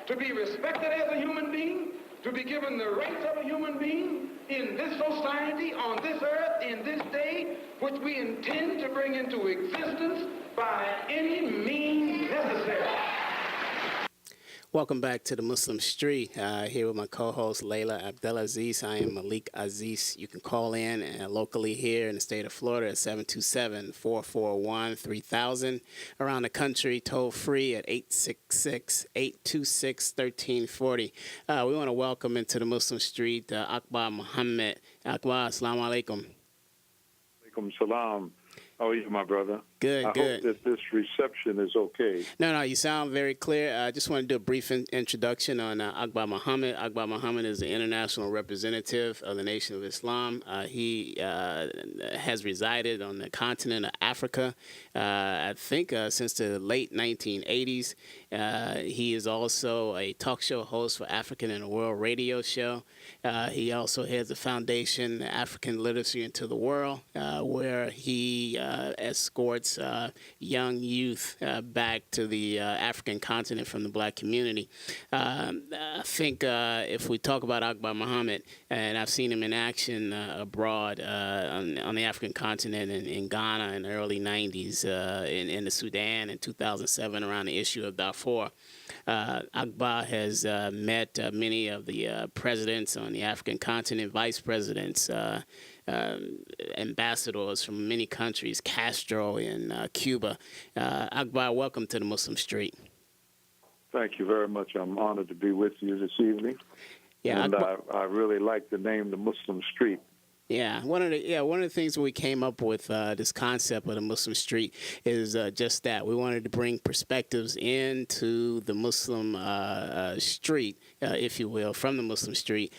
to be respected as a human being, to be given the rights of a human being in this society, on this earth, in this day, which we intend to bring into existence by any means necessary. Welcome back to the Muslim Street. Here with my co-host Laila, Abdelaziz. I am Malik, Aziz. You can call in locally here in the state of Florida at 727-441-3000. Around the country, toll free at 866-826-1340. We want to welcome into the Muslim Street Akbar Muhammad. Akbar, assalamu alaikum. Alaikum salam. How are you, my brother? Good, I good. hope that this reception is okay. No, you sound very clear. I just want to do a brief introduction on Akbar Muhammad. Akbar Muhammad is the international representative of the Nation of Islam. He has resided on the continent of Africa, I think, since the late 1980s. He is also a talk show host for African in the World radio show. He also has a foundation, African Literacy into the World, where he escorts young youth back to the African continent from the black community. I think if we talk about Akbar Muhammad, and I've seen him in action abroad on the African continent in Ghana in the early 90s, in the Sudan in 2007 around the issue of Darfur. Akbar has met many of the presidents on the African continent, vice presidents, ambassadors from many countries, Castro in Cuba. Akbar, welcome to the Muslim Street. Thank you very much. I'm honored to be with you this evening. Yeah, and I really like the name, the Muslim Street. Yeah, one of the things we came up with this concept of the Muslim Street is just that we wanted to bring perspectives into the Muslim street, if you will, from the Muslim street,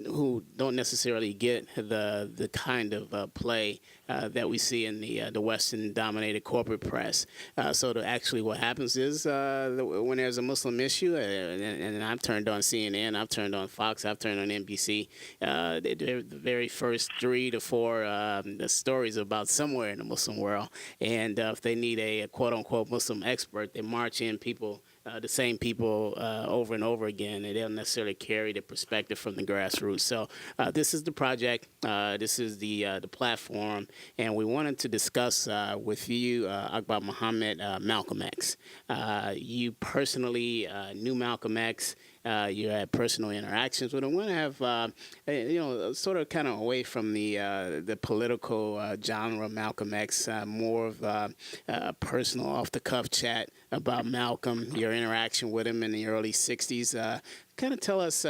who don't necessarily get the kind of play that we see in the Western-dominated corporate press. So actually, what happens is when there's a Muslim issue, and I've turned on CNN, I've turned on Fox, I've turned on NBC, the very first 3 to 4 stories about somewhere in the Muslim world. And if they need a quote-unquote Muslim expert, they march in the same people over and over again. They don't necessarily carry the perspective from the grassroots. So this is the project. This is the platform. And we wanted to discuss with you, Akbar Muhammad, Malcolm X. You personally knew Malcolm X. You had personal interactions with him. We want to have, sort of kind of away from the political genre of Malcolm X, more of a personal, off-the-cuff chat about Malcolm, your interaction with him in the early 60s. Kind of tell us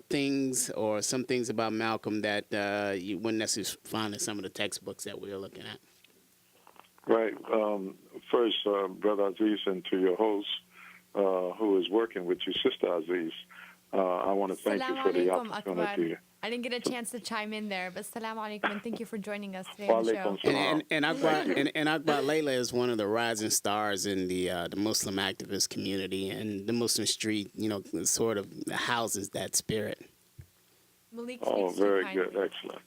things or some things about Malcolm that you wouldn't necessarily find in some of the textbooks that we were looking at. Right. First, Brother Aziz, and to your host, who is working with you, Sister Aziz, I want to thank you for the opportunity. Akbar. I didn't get a chance to chime in there, but Assalamu alaikum, and thank you for joining us today on the show. And Akbar Laila is one of the rising stars in the Muslim activist community, and the Muslim Street, sort of houses that spirit. Malik, very good, excellent.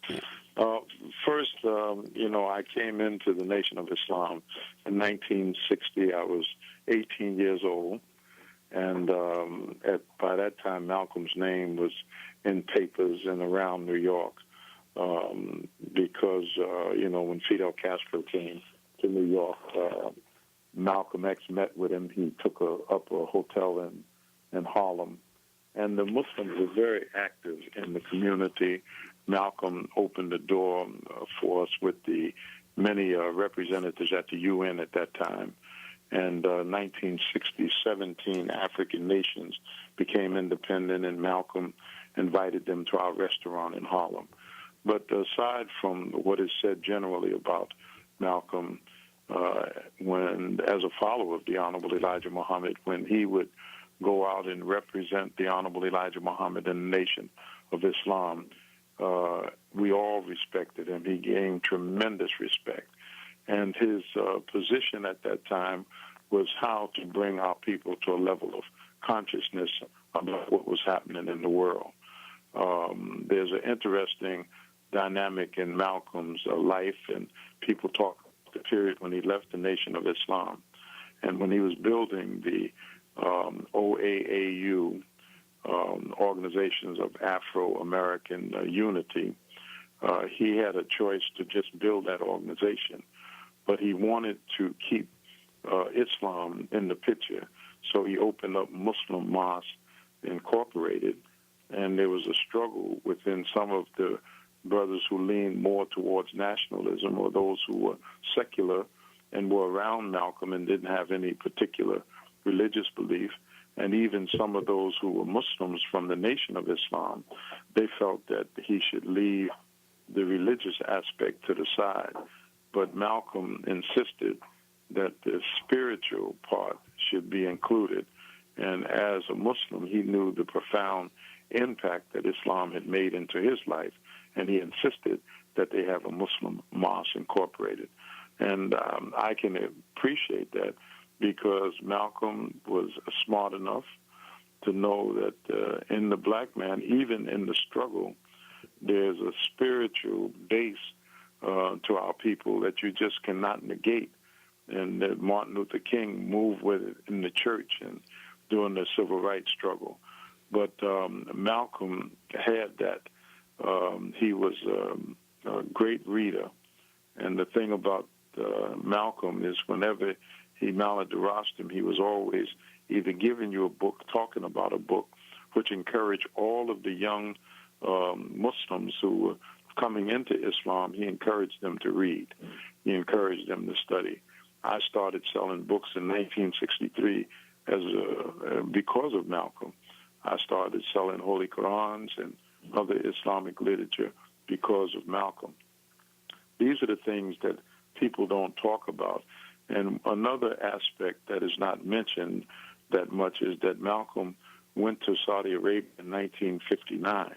First, I came into the Nation of Islam in 1960. I was 18 years old, and by that time, Malcolm's name was in papers and around New York because, when Fidel Castro came to New York, Malcolm X met with him. He took up a hotel in Harlem, and the Muslims were very active in the community. Malcolm opened the door for us with the many representatives at the UN at that time. And 1960, 17 African nations became independent, and Malcolm invited them to our restaurant in Harlem. But aside from what is said generally about Malcolm, as a follower of the Honorable Elijah Muhammad, when he would go out and represent the Honorable Elijah Muhammad and the Nation of Islam, we all respected him. He gained tremendous respect. And his position at that time was how to bring our people to a level of consciousness about what was happening in the world. There's an interesting dynamic in Malcolm's life, and people talk about the period when he left the Nation of Islam. And when he was building the OAAU, Organizations of Afro-American Unity. He had a choice to just build that organization, but he wanted to keep Islam in the picture, so he opened up Muslim Mosque Incorporated, and there was a struggle within some of the brothers who leaned more towards nationalism, or those who were secular and were around Malcolm and didn't have any particular religious belief, and even some of those who were Muslims from the Nation of Islam. They felt that he should leave the religious aspect to the side, but Malcolm insisted that the spiritual part should be included. And as a Muslim, he knew the profound impact that Islam had made into his life, and he insisted that they have a Muslim Mosque Incorporated. And I can appreciate that, because Malcolm was smart enough to know that in the black man, even in the struggle, there's a spiritual base to our people that you just cannot negate, and that Martin Luther King moved with it in the church and during the civil rights struggle. But Malcolm had that. He was a great reader, and the thing about Malcolm is whenever he maladrosted, he was always either giving you a book, talking about a book, which encouraged all of the young Muslims who were coming into Islam. He encouraged them to read. He encouraged them to study. I started selling books in 1963 because of Malcolm. I started selling Holy Qurans and other Islamic literature because of Malcolm. These are the things that people don't talk about. And another aspect that is not mentioned that much is that Malcolm went to Saudi Arabia in 1959.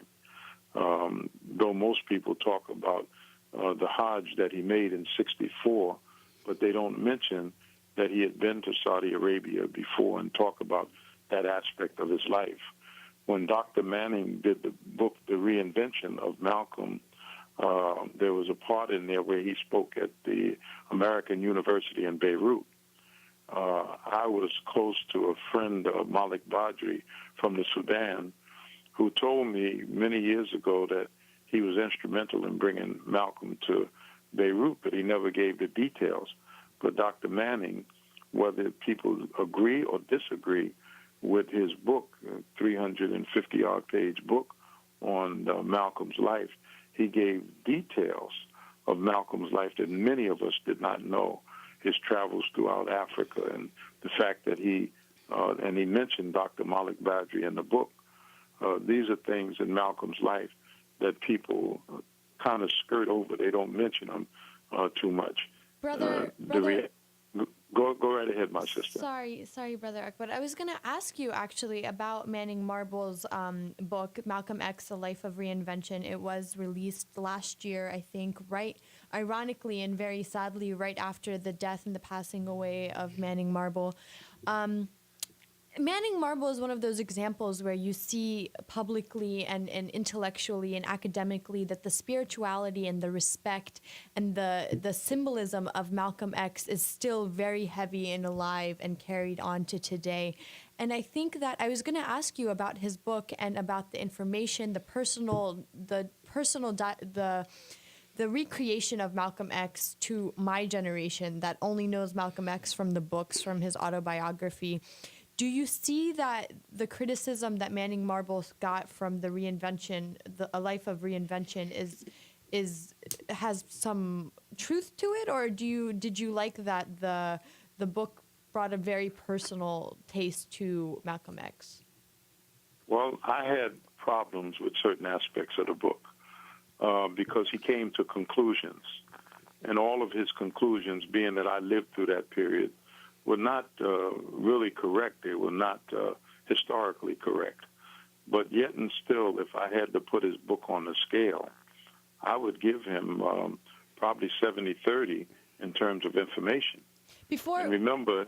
Though most people talk about the Hajj that he made in 64, but they don't mention that he had been to Saudi Arabia before and talk about that aspect of his life. When Dr. Manning did the book, The Reinvention of Malcolm, there was a part in there where he spoke at the American University in Beirut. I was close to a friend of Malik from the Sudan, who told me many years ago that he was instrumental in bringing Malcolm to Beirut, but he never gave the details. But Dr. Manning, whether people agree or disagree with his book, 350-odd page book on Malcolm's life, he gave details of Malcolm's life that many of us did not know, his travels throughout Africa, and the fact that and he mentioned Dr. Malik Badri in the book. These are things in Malcolm's life that people kind of skirt over. They don't mention them too much. Brother. Go right ahead, my sister. Sorry, Brother Akbar. I was going to ask you actually about Manning Marble's book, Malcolm X, A Life of Reinvention. It was released last year, I think, right, ironically and very sadly, right after the death and the passing away of Manning Marble. Manning Marble is one of those examples where you see publicly and intellectually and academically that the spirituality and the respect and the symbolism of Malcolm X is still very heavy and alive and carried on to today. And I think that I was going to ask you about his book and about the information, the recreation of Malcolm X to my generation that only knows Malcolm X from the books, from his autobiography. Do you see that the criticism that Manning Marble got from the reinvention, A Life of Reinvention, has some truth to it, or did you like that the book brought a very personal taste to Malcolm X? Well, I had problems with certain aspects of the book because he came to conclusions, and all of his conclusions, being that I lived through that period, were not really correct. They were not historically correct. But yet and still, if I had to put his book on the scale, I would give him probably 70-30 in terms of information. And remember...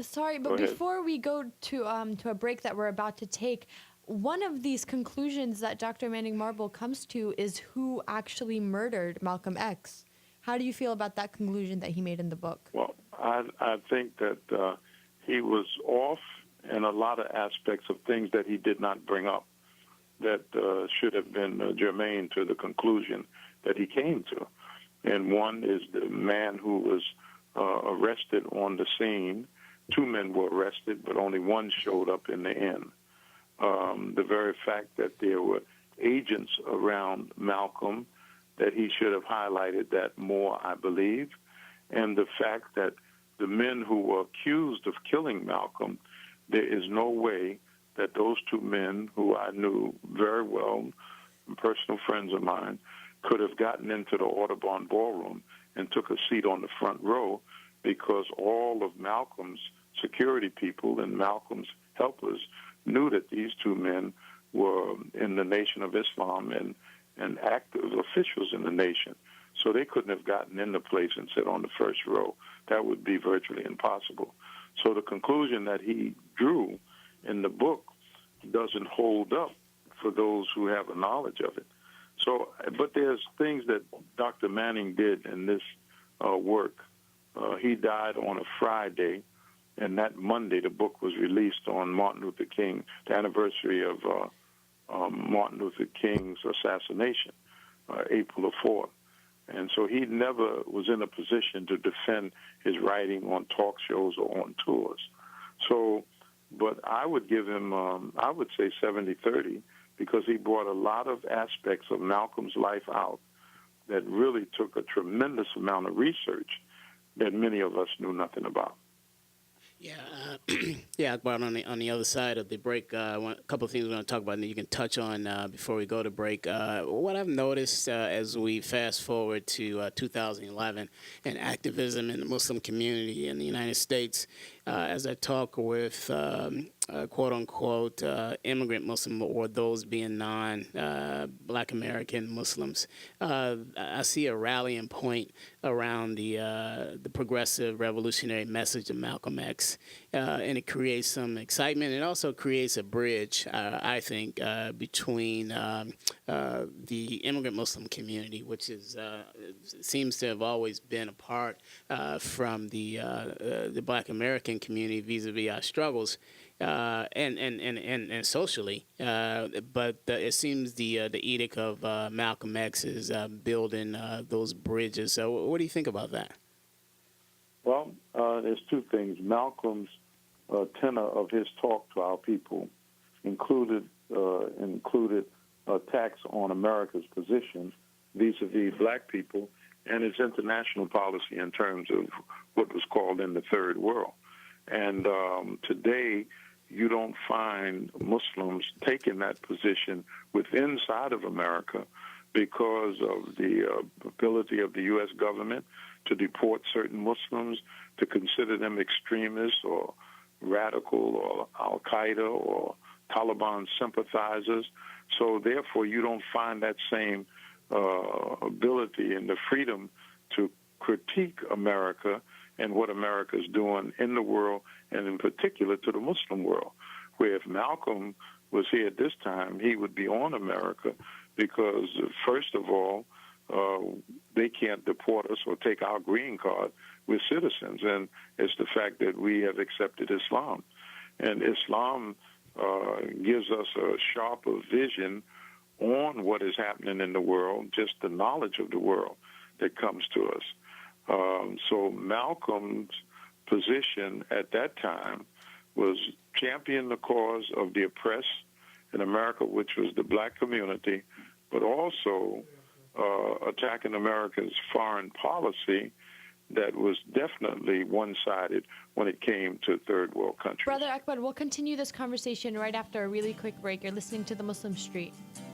Sorry, but before we go to a break that we're about to take, one of these conclusions that Dr. Manning Marble comes to is who actually murdered Malcolm X. How do you feel about that conclusion that he made in the book? Well, I think that he was off and a lot of aspects of things that he did not bring up that should have been germane to the conclusion that he came to. And one is the man who was arrested on the scene. 2 men were arrested, but only one showed up in the end. The very fact that there were agents around Malcolm, that he should have highlighted that more, I believe. And the fact that the men who were accused of killing Malcolm, there is no way that those 2 men, who I knew very well, personal friends of mine, could have gotten into the Audubon Ballroom and took a seat on the front row, because all of Malcolm's security people and Malcolm's helpers knew that these 2 men were in the Nation of Islam and active officials in the nation. So they couldn't have gotten in the place and sit on the first row. That would be virtually impossible. So the conclusion that he drew in the book doesn't hold up for those who have a knowledge of it. So, but there's things that Dr. Manning did in this work. He died on a Friday, and that Monday the book was released on Martin Luther King, the anniversary of Martin Luther King's assassination, April the 4th. And so he never was in a position to defend his writing on talk shows or on tours. So, but I would give him, I would say 70-30, because he brought a lot of aspects of Malcolm's life out that really took a tremendous amount of research that many of us knew nothing about. Yeah, Akbar, on the other side of the break, a couple of things we're going to talk about, and you can touch on before we go to break. What I've noticed as we fast forward to 2011 and activism in the Muslim community in the United States, as I talk with quote-unquote immigrant Muslim, or those being non-Black American Muslims, I see a rallying point around the progressive revolutionary message of Malcolm X, and it creates some excitement. It also creates a bridge, I think, between the immigrant Muslim community, which is seems to have always been apart from the Black American community vis-a-vis our struggles. And socially, but it seems the edict of Malcolm X is building those bridges. So, what do you think about that? Well, there's 2 things. Malcolm's tenor of his talk to our people included attacks on America's position vis-a-vis Black people and its international policy in terms of what was called in the Third World. And today, you don't find Muslims taking that position within inside of America because of the ability of the U.S. government to deport certain Muslims, to consider them extremists or radical or Al-Qaeda or Taliban sympathizers. So therefore, you don't find that same ability and the freedom to critique America and what America is doing in the world, and in particular to the Muslim world, where if Malcolm was here at this time, he would be on America because, first of all, they can't deport us or take our green card. We're citizens, and it's the fact that we have accepted Islam. And Islam gives us a sharper vision on what is happening in the world, just the knowledge of the world that comes to us. So Malcolm's position at that time was champion the cause of the oppressed in America, which was the Black community, but also attacking America's foreign policy that was definitely one-sided when it came to third world countries. Brother Akbar, we'll continue this conversation right after a really quick break. You're listening to The Muslim Street.